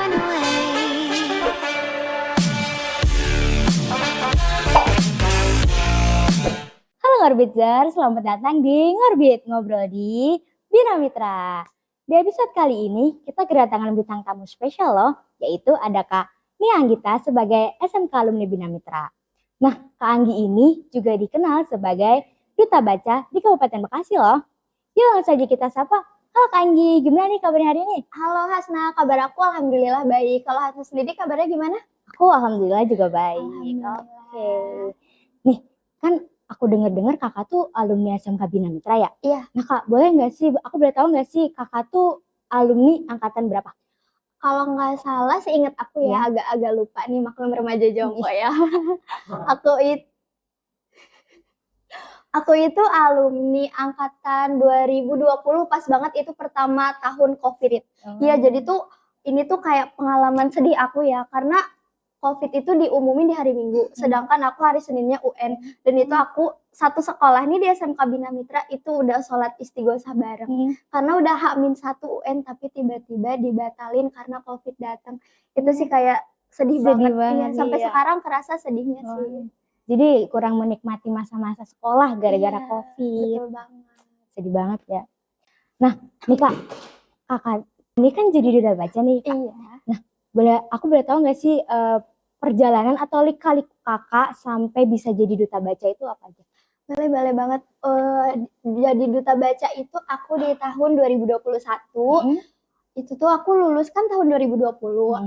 run away. Halo Ngorbitzer, selamat datang di Ngorbit, ngobrol di Bina Mitra. Di episode kali ini kita kedatangan bintang tamu spesial loh, yaitu ada Kak Nia Anggita sebagai SMK alumni Bina Mitra. Nah, Kak Anggi ini juga dikenal sebagai duta baca di Kabupaten Bekasi loh. Yuk langsung saja kita sapa. Halo Kak Anggi, gimana nih kabarnya hari ini? Halo Hasna, kabar aku alhamdulillah baik. Kalau Hasna sendiri kabarnya gimana? Aku alhamdulillah juga baik. Alhamdulillah. Oke. Nih, kan aku dengar-dengar kakak tuh alumni SMK Bina Mitra ya? Iya. Nah kak, boleh nggak sih, aku boleh tahu nggak sih kakak tuh alumni angkatan berapa? Kalau nggak salah seingat aku ya, Iya. agak-agak lupa nih, maklum remaja jongkok ya. Aku itu alumni angkatan 2020, pas banget itu pertama tahun COVID. Iya, jadi tuh ini tuh kayak pengalaman sedih aku ya, karena COVID itu diumumin di hari Minggu, sedangkan aku hari Seninnya UN. Dan itu aku satu sekolah nih di SMK Bina Mitra itu udah sholat istighosah bareng. Karena udah H-1 UN tapi tiba-tiba dibatalin karena COVID datang. Itu sih kayak sedih banget. Iya, sampai sekarang kerasa sedihnya sih. Jadi kurang menikmati masa-masa sekolah gara-gara Iya, COVID. betul banget. Sedih banget ya. Nah, nih kak, kakak ini kan jadi duta baca nih kak. Iya. Nah, aku boleh tahu nggak sih perjalanan atau lika-liku kakak sampai bisa jadi duta baca itu apa aja? Boleh banget. Jadi duta baca itu aku di tahun 2021. Itu tuh aku lulus kan tahun 2020.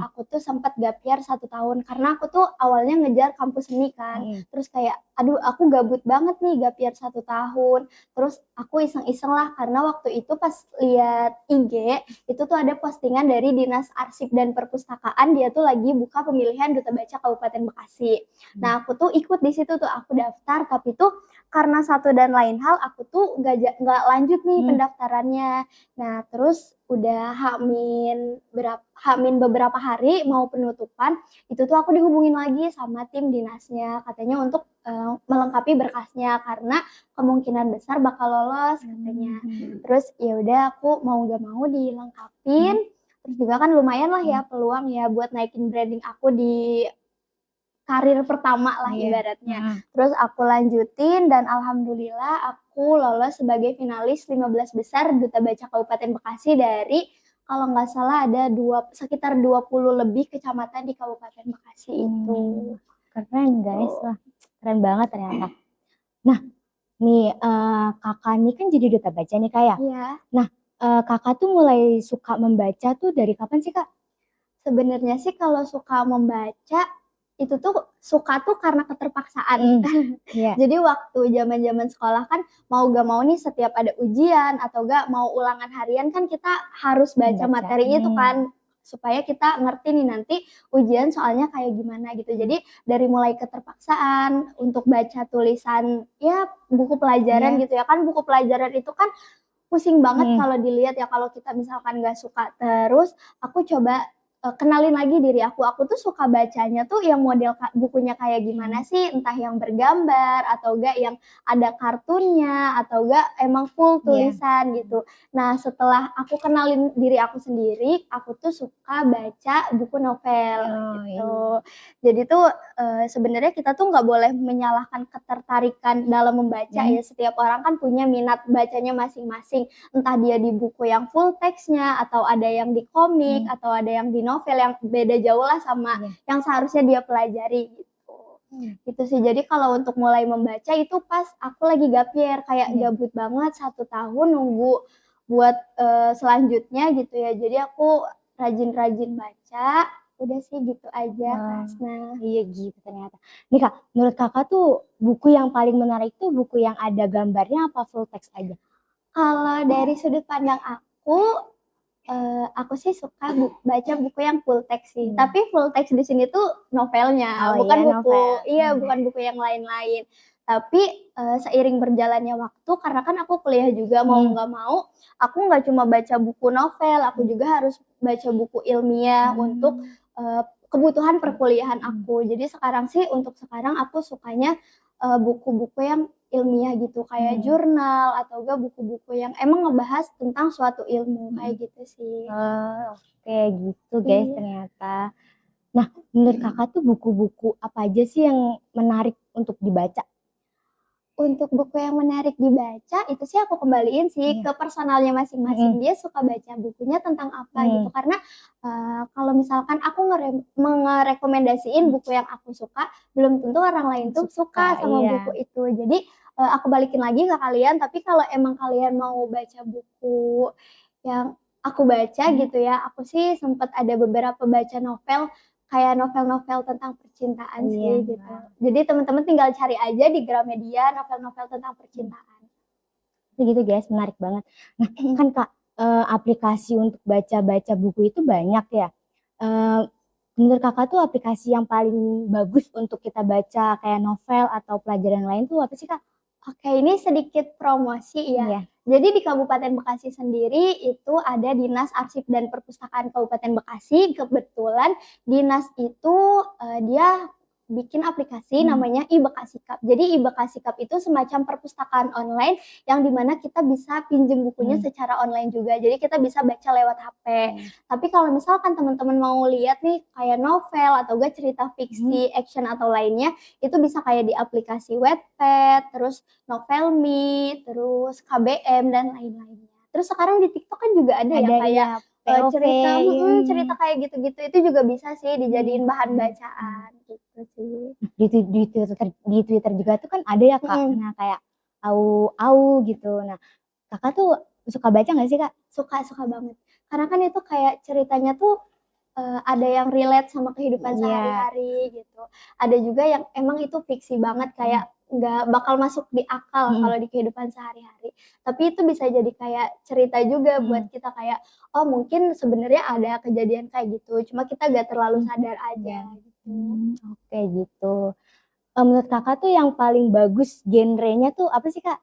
Aku tuh sempat gap year 1 tahun karena aku tuh awalnya ngejar kampus seni kan. Terus kayak aduh aku gabut banget nih gap year 1 tahun. Terus aku iseng-iseng lah karena waktu itu pas lihat IG itu tuh ada postingan dari Dinas Arsip dan Perpustakaan, dia tuh lagi buka pemilihan duta baca Kabupaten Bekasi. Nah, aku tuh ikut di situ tuh, aku daftar, tapi tuh karena satu dan lain hal aku tuh nggak lanjut nih pendaftarannya. Nah, terus udah hamin beberapa hari mau penutupan, itu tuh aku dihubungin lagi sama tim dinasnya, katanya untuk melengkapi berkasnya karena kemungkinan besar bakal lolos katanya. Terus ya udah aku mau gak mau dilengkapin. Terus juga kan lumayan lah ya peluang ya buat naikin branding aku di karir pertama lah ibaratnya. Terus aku lanjutin dan alhamdulillah aku lolos sebagai finalis 15 besar duta baca Kabupaten Bekasi dari kalau nggak salah ada sekitar 20 lebih kecamatan di Kabupaten Bekasi itu. Keren guys, wah keren banget ternyata. Nah, nih kakak nih kan jadi duta baca nih kak ya? Iya. Nah, kakak tuh mulai suka membaca tuh dari kapan sih kak? Sebenarnya sih kalau suka membaca itu tuh suka tuh karena keterpaksaan. Jadi waktu zaman-zaman sekolah kan mau gak mau nih setiap ada ujian atau gak mau ulangan harian kan kita harus baca materi itu kan supaya kita ngerti nih nanti ujian soalnya kayak gimana gitu. Jadi dari mulai keterpaksaan untuk baca tulisan ya buku pelajaran gitu ya kan, buku pelajaran itu kan pusing banget kalau dilihat ya, kalau kita misalkan gak suka. Terus aku coba kenalin lagi diri aku tuh suka bacanya tuh yang model bukunya kayak gimana sih, entah yang bergambar atau enggak yang ada kartunnya atau enggak emang full tulisan gitu. Nah setelah aku kenalin diri aku sendiri, aku tuh suka baca buku novel gitu. Jadi tuh sebenarnya kita tuh nggak boleh menyalahkan ketertarikan dalam membaca ya, setiap orang kan punya minat bacanya masing-masing, entah dia di buku yang full teksnya atau ada yang di komik atau ada yang di novel yang beda jauh lah sama yang seharusnya dia pelajari gitu. Gitu sih. Jadi kalau untuk mulai membaca itu pas aku lagi gap year, kayak gabut banget 1 tahun nunggu buat selanjutnya gitu ya. Jadi aku rajin-rajin baca, udah sih gitu aja Hasna. Iya gitu ternyata. Nih kak, menurut kakak tuh buku yang paling menarik tuh buku yang ada gambarnya apa full text aja? Kalau dari sudut pandang aku sih suka baca buku yang full text sih. Tapi full text di sini tuh novelnya, bukan buku. Iya, bukan buku yang lain-lain. Tapi seiring berjalannya waktu, karena kan aku kuliah juga mau nggak mau, aku nggak cuma baca buku novel, aku juga harus baca buku ilmiah untuk kebutuhan perkuliahan aku. Jadi sekarang sih untuk sekarang aku sukanya buku-buku yang ilmiah gitu kayak jurnal atau enggak buku-buku yang emang ngebahas tentang suatu ilmu kayak gitu sih. Oke gitu guys Iya. ternyata. Nah, menurut kakak tuh buku-buku apa aja sih yang menarik untuk dibaca? Untuk buku yang menarik dibaca itu sih aku kembaliin sih ke personalnya masing-masing. Dia suka baca bukunya tentang apa gitu. Karena kalau misalkan aku ngerekomendasiin buku yang aku suka, belum tentu orang lain tuh suka sama buku itu. Jadi aku balikin lagi ke kalian. Tapi kalau emang kalian mau baca buku yang aku baca gitu ya, aku sih sempat ada beberapa baca novel kayak novel-novel tentang percintaan sih gitu. Jadi teman-teman tinggal cari aja di Gramedia novel-novel tentang percintaan. Gitu guys, menarik banget. Nah, kan Kak, aplikasi untuk baca-baca buku itu banyak ya. Menurut Kakak tuh aplikasi yang paling bagus untuk kita baca kayak novel atau pelajaran lain tuh apa sih Kak? Oke, ini sedikit promosi ya. Iya. Jadi di Kabupaten Bekasi sendiri itu ada Dinas Arsip dan Perpustakaan Kabupaten Bekasi. Kebetulan dinas itu dia bikin aplikasi namanya iBekasi Cup. Jadi iBekasi Cup itu semacam perpustakaan online yang dimana kita bisa pinjem bukunya secara online juga. Jadi kita bisa baca lewat HP. Tapi kalau misalkan teman-teman mau lihat nih kayak novel atau enggak cerita fiksi, action atau lainnya, itu bisa kayak di aplikasi Wattpad, terus Novelme, terus KBM dan lain-lainnya. Terus sekarang di TikTok kan juga ada ya kayak cerita kayak gitu-gitu itu juga bisa sih dijadiin bahan bacaan gitu sih. Di Twitter juga tuh kan ada ya Kak, nah kayak au gitu. Nah, Kakak tuh suka baca nggak sih Kak? Suka banget. Karena kan itu kayak ceritanya tuh ada yang relate sama kehidupan sehari-hari gitu. Ada juga yang emang itu fiksi banget kayak nggak bakal masuk di akal kalau di kehidupan sehari-hari. Tapi itu bisa jadi kayak cerita juga buat kita kayak, oh mungkin sebenarnya ada kejadian kayak gitu, cuma kita nggak terlalu sadar aja gitu. Oke gitu. Menurut Kakak tuh yang paling bagus genrenya tuh apa sih Kak?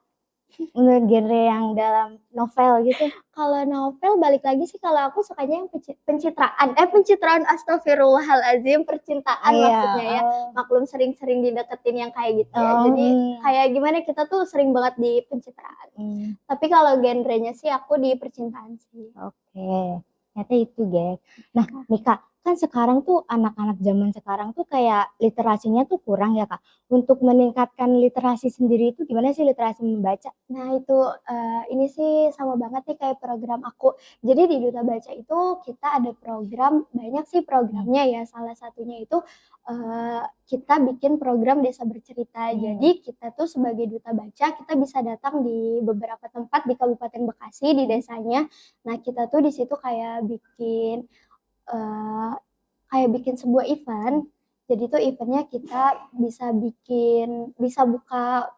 Menurut genre yang dalam novel gitu? Kalau novel balik lagi sih kalau aku sukanya yang pencitraan astagfirullahalazim, percintaan maksudnya ya. Maklum sering-sering dideketin yang kayak gitu ya. Jadi kayak gimana kita tuh sering banget di pencitraan. Tapi kalau genrenya sih aku di percintaan sih. Oke, ternyata itu guys. Nah nih Kak, kan sekarang tuh anak-anak zaman sekarang tuh kayak literasinya tuh kurang ya Kak. Untuk meningkatkan literasi sendiri itu gimana sih literasi membaca? Nah itu ini sih sama banget nih kayak program aku. Jadi di Duta Baca itu kita ada program, banyak sih programnya ya. Salah satunya itu kita bikin program Desa Bercerita. Jadi kita tuh sebagai Duta Baca kita bisa datang di beberapa tempat di Kabupaten Bekasi di desanya. Nah kita tuh di situ kayak bikin sebuah event. Jadi tuh eventnya kita bisa buka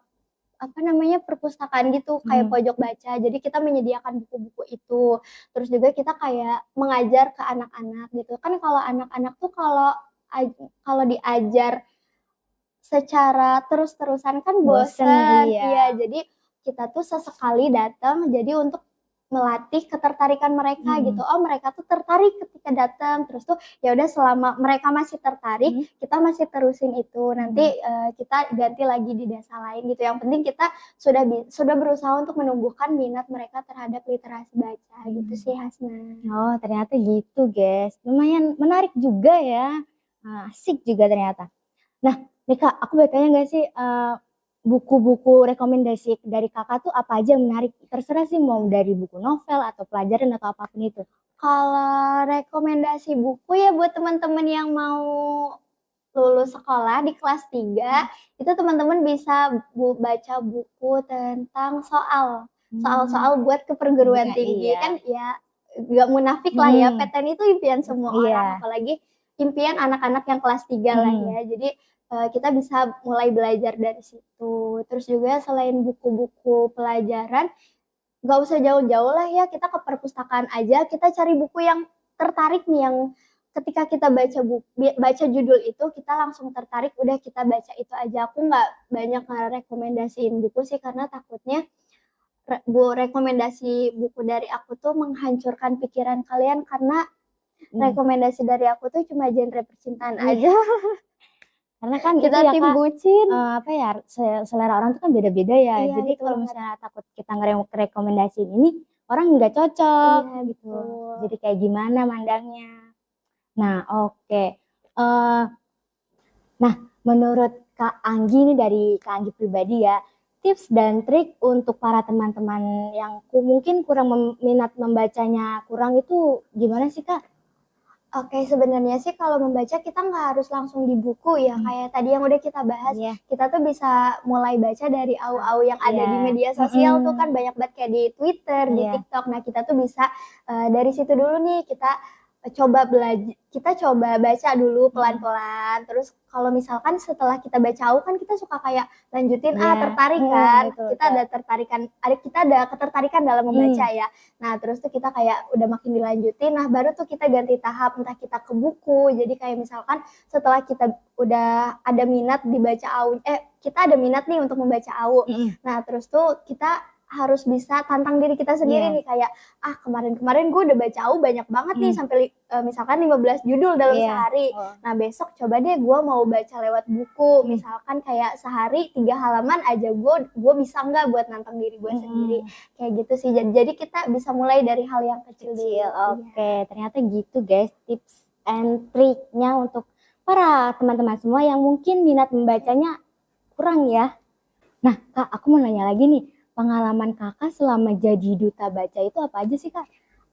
perpustakaan gitu kayak pojok baca. Jadi kita menyediakan buku-buku itu. Terus juga kita kayak mengajar ke anak-anak gitu. Kan kalau anak-anak tuh kalau diajar secara terus-terusan kan bosen. Iya, jadi kita tuh sesekali datang jadi untuk melatih ketertarikan mereka gitu. Oh, mereka tuh tertarik ketika datang. Terus tuh ya udah selama mereka masih tertarik, kita masih terusin itu. Nanti kita ganti lagi di desa lain gitu. Yang penting kita sudah berusaha untuk menumbuhkan minat mereka terhadap literasi baca gitu sih Hasna. Oh ternyata gitu guys, lumayan menarik juga ya. Asik juga ternyata. Nah nih Kak, aku bertanya nggak sih buku-buku rekomendasi dari Kakak tuh apa aja yang menarik? Terserah sih mau dari buku novel atau pelajaran atau apapun itu. Kalau rekomendasi buku ya buat teman-teman yang mau lulus sekolah di kelas 3, itu teman-teman bisa baca buku tentang soal-soal buat ke perguruan tinggi. Kan ya nggak munafik lah ya, PTN itu impian semua orang, apalagi impian anak-anak yang kelas 3 lah ya. Jadi kita bisa mulai belajar dari situ. Terus juga selain buku-buku pelajaran, nggak usah jauh-jauh lah ya, kita ke perpustakaan aja, kita cari buku yang tertarik nih, yang ketika kita baca judul itu, kita langsung tertarik, udah kita baca itu aja. Aku nggak banyak ngerekomendasiin buku sih, karena takutnya rekomendasi buku dari aku tuh menghancurkan pikiran kalian, karena rekomendasi dari aku tuh cuma genre percintaan aja. Karena kan itu Kita ya tim Kak, bucin. apa ya, selera orang tuh kan beda-beda ya. Iya, Jadi betul kalau banget. misalnya takut kita ngerekomendasiin ini, orang nggak cocok Iya, gitu. betul. Jadi kayak gimana mandangnya. Nah, oke. Eh, nah, menurut Kak Anggi nih dari Kak Anggi pribadi ya, tips dan trik untuk para teman-teman yang mungkin kurang minat membacanya kurang itu gimana sih Kak? Oke, sebenarnya sih kalau membaca kita nggak harus langsung di buku ya, kayak tadi yang udah kita bahas, Iya. kita tuh bisa mulai baca dari au-au yang ada di Iya. media sosial tuh kan banyak banget kayak di Twitter, di Iya. TikTok. Nah, kita tuh bisa dari situ dulu nih kita coba baca dulu pelan-pelan. Terus kalau misalkan setelah kita baca au kan kita suka kayak lanjutin tertarik kan. Betul, Kita ada ketertarikan dalam membaca ya. Nah, terus tuh kita kayak udah makin dilanjutin, nah baru tuh kita ganti tahap, entah kita ke buku, jadi kayak misalkan setelah kita udah ada minat kita ada minat nih untuk membaca au. Nah, terus tuh kita harus bisa tantang diri kita sendiri nih kayak, kemarin-kemarin gue udah baca au banyak banget nih sampai misalkan 15 judul dalam sehari. Nah, besok coba deh gue mau baca lewat buku, misalkan kayak sehari 3 halaman aja gue bisa nggak buat nantang diri gue sendiri. Kayak gitu sih. Jadi kita bisa mulai dari hal yang kecil dulu. Oke, ternyata gitu guys tips and triknya untuk para teman-teman semua yang mungkin minat membacanya kurang ya. Nah Kak, aku mau nanya lagi nih, pengalaman Kakak selama jadi duta baca itu apa aja sih Kak?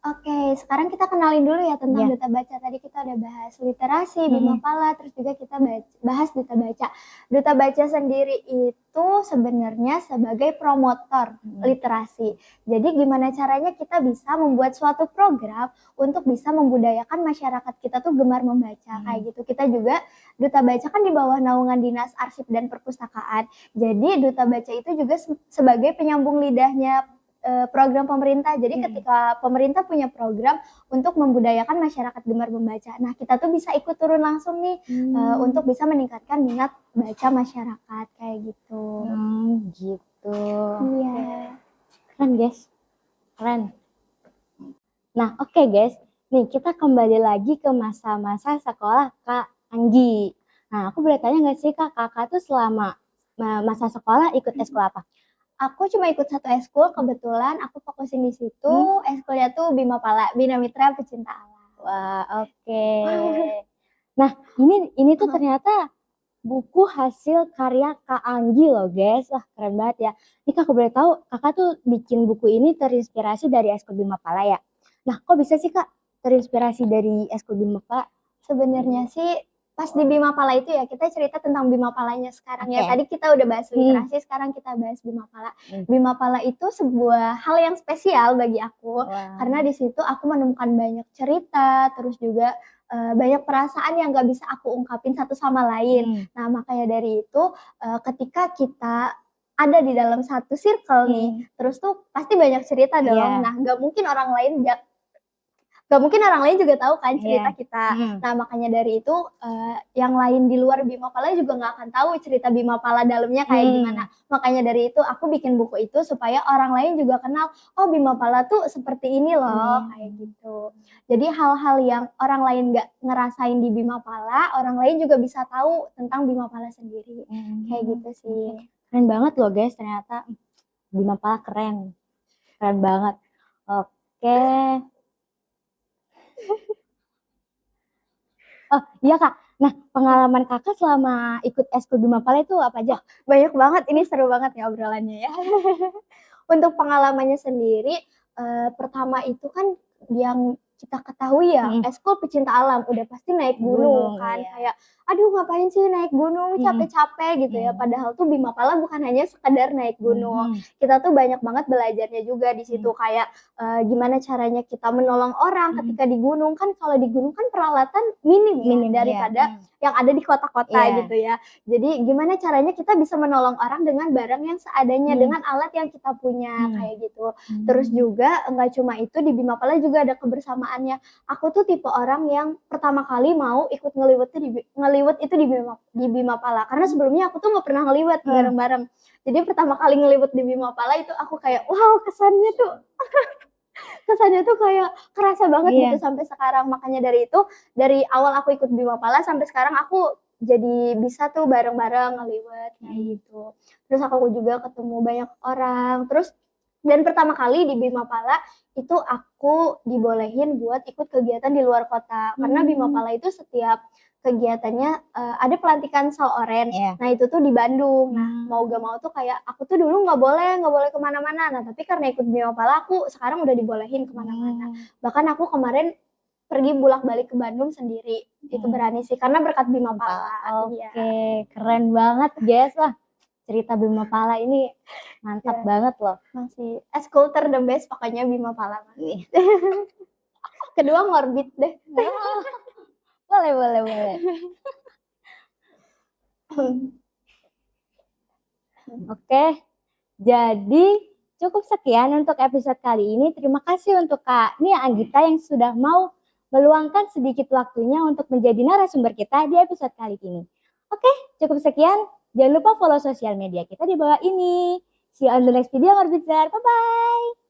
Oke, sekarang kita kenalin dulu ya tentang duta baca. Tadi kita udah bahas literasi, Bima Pala, terus juga kita bahas duta baca. Duta baca sendiri itu sebenarnya sebagai promotor literasi. Jadi gimana caranya kita bisa membuat suatu program untuk bisa membudayakan masyarakat kita tuh gemar membaca. Kayak gitu. Kita juga duta baca kan di bawah naungan Dinas Arsip dan Perpustakaan. Jadi duta baca itu juga sebagai penyambung lidahnya program pemerintah. Jadi ketika pemerintah punya program untuk membudayakan masyarakat gemar membaca. Nah, kita tuh bisa ikut turun langsung nih untuk bisa meningkatkan minat baca masyarakat kayak gitu. Gitu. Iya. Keren guys. Keren. Nah, oke guys. Nih, kita kembali lagi ke masa-masa sekolah Kak Anggi. Nah, aku boleh tanya nggak sih Kak, Kakak tuh selama masa sekolah ikut eskul apa? Aku cuma ikut satu eskul, kebetulan aku fokusin di situ. Eskulnya tuh Bima Pala, Bina Mitra Pecinta Alam. Wah, oke. Nah, ini tuh ternyata buku hasil karya Kak Anggi loh guys. Wah, keren banget ya. Ini Kakak boleh tahu, Kakak tuh bikin buku ini terinspirasi dari eskul Bima Pala ya? Nah, kok bisa sih Kak terinspirasi dari eskul Bima Pala? Sebenarnya sih pas di Bima Pala itu ya, kita cerita tentang Bima Palanya sekarang ya. Tadi kita udah bahas literasi, sekarang kita bahas Bima Pala. Bima Pala itu sebuah hal yang spesial bagi aku, karena di situ aku menemukan banyak cerita, terus juga banyak perasaan yang gak bisa aku ungkapin satu sama lain. Nah, makanya dari itu ketika kita ada di dalam satu circle nih, terus tuh pasti banyak cerita dong. Nah, gak mungkin orang lain juga tahu kan cerita kita. Nah, makanya dari itu yang lain di luar Bima Pala juga nggak akan tahu cerita Bima Pala dalamnya kayak gimana. Makanya dari itu aku bikin buku itu supaya orang lain juga kenal, oh Bima Pala tuh seperti ini loh, kayak gitu. Jadi hal-hal yang orang lain nggak ngerasain di Bima Pala, orang lain juga bisa tahu tentang Bima Pala sendiri. Kayak gitu sih. Keren banget loh guys, ternyata Bima Pala keren. Keren banget. Oke. Oh iya Kak, nah pengalaman Kakak selama ikut eskul Bima Pala itu apa aja? Banyak banget, ini seru banget nih obrolannya ya. Untuk pengalamannya sendiri, pertama itu kan yang kita ketahui ya, eskul pecinta alam, udah pasti naik gunung kan, kayak aduh ngapain sih naik gunung, capek-capek gitu ya, padahal tuh Bima Pala bukan hanya sekedar naik gunung, kita tuh banyak banget belajarnya juga di situ, kayak gimana caranya kita menolong orang ketika di gunung, kan kalau di gunung kan peralatan minim ya, daripada yang ada di kota-kota gitu ya. Jadi gimana caranya kita bisa menolong orang dengan barang yang seadanya, dengan alat yang kita punya, kayak gitu. Terus juga nggak cuma itu, di Bima Pala juga ada kebersamaannya. Aku tuh tipe orang yang pertama kali mau ikut ngeliwet itu di Bima Pala, karena sebelumnya aku tuh nggak pernah ngeliwet bareng-bareng. Jadi pertama kali ngeliwet di Bima Pala itu aku kayak wow, kesannya tuh kayak kerasa banget gitu sampai sekarang. Makanya dari itu, dari awal aku ikut Bima Pala sampai sekarang aku jadi bisa tuh bareng-bareng ngeliwet kayak gitu. Terus aku juga ketemu banyak orang. Terus dan pertama kali di Bima Pala itu aku dibolehin buat ikut kegiatan di luar kota. Karena Bima Pala itu setiap kegiatannya ada pelantikan Saoren. Iya. Nah itu tuh di Bandung. Nah mau gak mau tuh kayak aku tuh dulu nggak boleh kemana-mana. Nah tapi karena ikut Bima Pala aku sekarang udah dibolehin kemana-mana. Bahkan aku kemarin pergi bolak-balik ke Bandung sendiri. Itu berani sih karena berkat Bima Pala. Oke, Iya. keren banget guys. Wah, cerita Bima Pala ini mantap Iya. banget loh. Masih eskultur the best pokoknya Bima Pala. Ih. Kedua ngorbit deh. Boleh. Oke, jadi cukup sekian untuk episode kali ini. Terima kasih untuk Kak Nia Anggita yang sudah mau meluangkan sedikit waktunya untuk menjadi narasumber kita di episode kali ini. Oke, cukup sekian. Jangan lupa follow sosial media kita di bawah ini. See you on the next video, Ngorbitzer. Bye-bye.